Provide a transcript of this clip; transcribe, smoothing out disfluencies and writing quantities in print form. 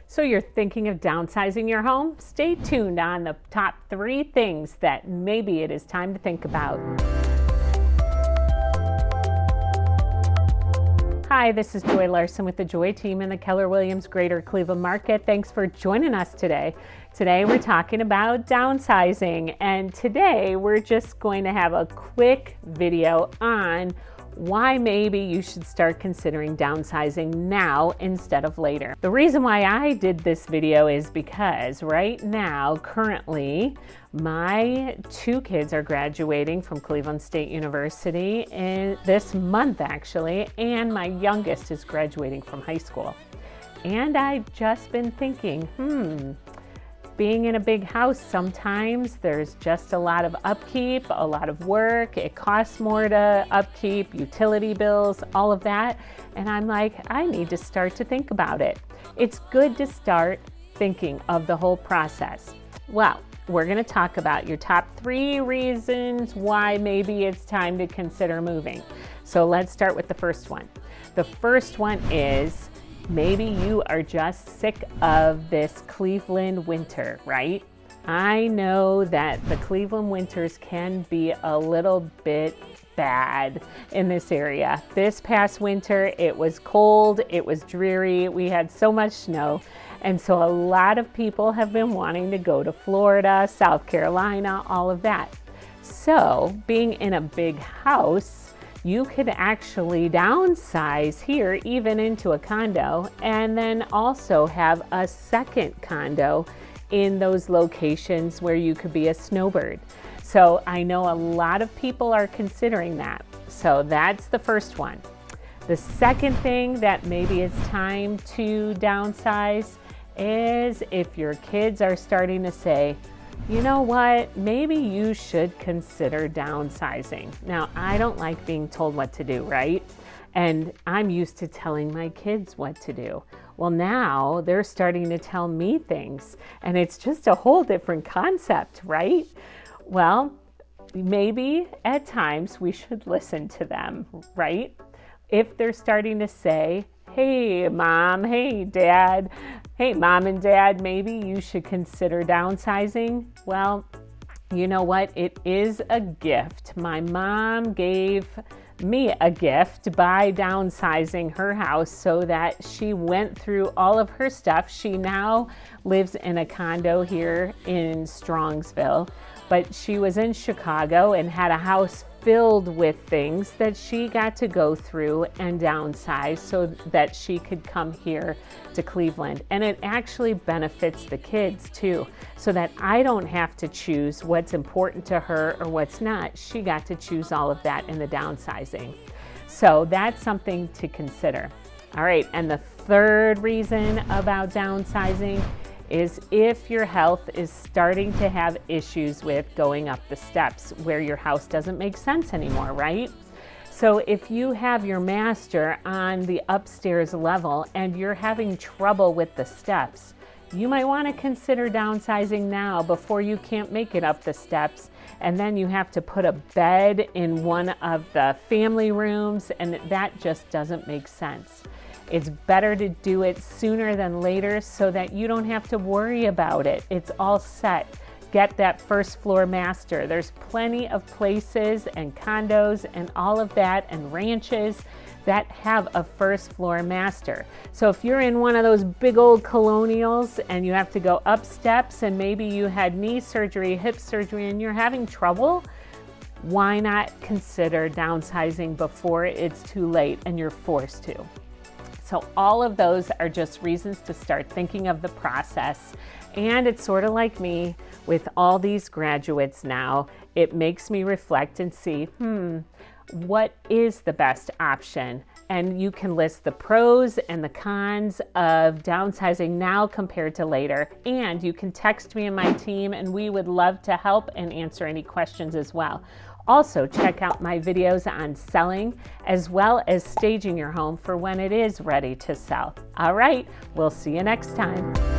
So you're thinking of downsizing your home? Stay tuned on the top 3 things that maybe it is time to think about. Hi, this is Joy Larson with the Joy team in the Keller Williams Greater Cleveland market. Thanks for joining us today. Today we're talking about downsizing, and today we're just going to have a quick video on why maybe you should start considering downsizing now instead of later. The reason why I did this video is because right now, currently, my 2 kids are graduating from Cleveland State University in this month actually, and my youngest is graduating from high school. And I've just been thinking, being in a big house, sometimes there's just a lot of upkeep, a lot of work. It costs more to upkeep, utility bills, all of that. And I'm like, I need to start to think about it. It's good to start thinking of the whole process. Well, we're going to talk about your top 3 reasons why maybe it's time to consider moving. So let's start with the first one. The first one is, maybe you are just sick of this Cleveland winter, right? I know that the Cleveland winters can be a little bit bad in this area. This past winter, it was cold, it was dreary, we had so much snow. And so a lot of people have been wanting to go to Florida, South Carolina, all of that. So being in a big house, you could actually downsize here even into a condo, and then also have a second condo in those locations where you could be a snowbird. So I know a lot of people are considering that. So that's the first one. The second thing that maybe it's time to downsize is if your kids are starting to say, you know what, maybe you should consider downsizing. Now, I don't like being told what to do, right? And I'm used to telling my kids what to do. Well, now they're starting to tell me things, and it's just a whole different concept, right? Well, maybe at times we should listen to them, right? If they're starting to say, hey, mom, hey, dad, hey, mom and dad, maybe you should consider downsizing. Well, you know what? It is a gift. My mom gave me a gift by downsizing her house so that she went through all of her stuff. She now lives in a condo here in Strongsville, but she was in Chicago and had a house filled with things that she got to go through and downsize so that she could come here to Cleveland. And it actually benefits the kids too, so that I don't have to choose what's important to her or what's not. She got to choose all of that in the downsizing. So that's something to consider. All right, and the third reason about downsizing is if your health is starting to have issues with going up the steps where your house doesn't make sense anymore, right? So if you have your master on the upstairs level and you're having trouble with the steps, you might want to consider downsizing now before you can't make it up the steps, and then you have to put a bed in one of the family rooms, and that just doesn't make sense. It's better to do it sooner than later so that you don't have to worry about it. It's all set. Get that first floor master. There's plenty of places and condos and all of that and ranches that have a first floor master. So if you're in one of those big old colonials and you have to go up steps and maybe you had knee surgery, hip surgery, and you're having trouble, why not consider downsizing before it's too late and you're forced to? So all of those are just reasons to start thinking of the process. And it's sort of like me with all these graduates now. It makes me reflect and see, what is the best option? And you can list the pros and the cons of downsizing now compared to later. And you can text me and my team, and we would love to help and answer any questions as well. Also, check out my videos on selling as well as staging your home for when it is ready to sell. All right, we'll see you next time.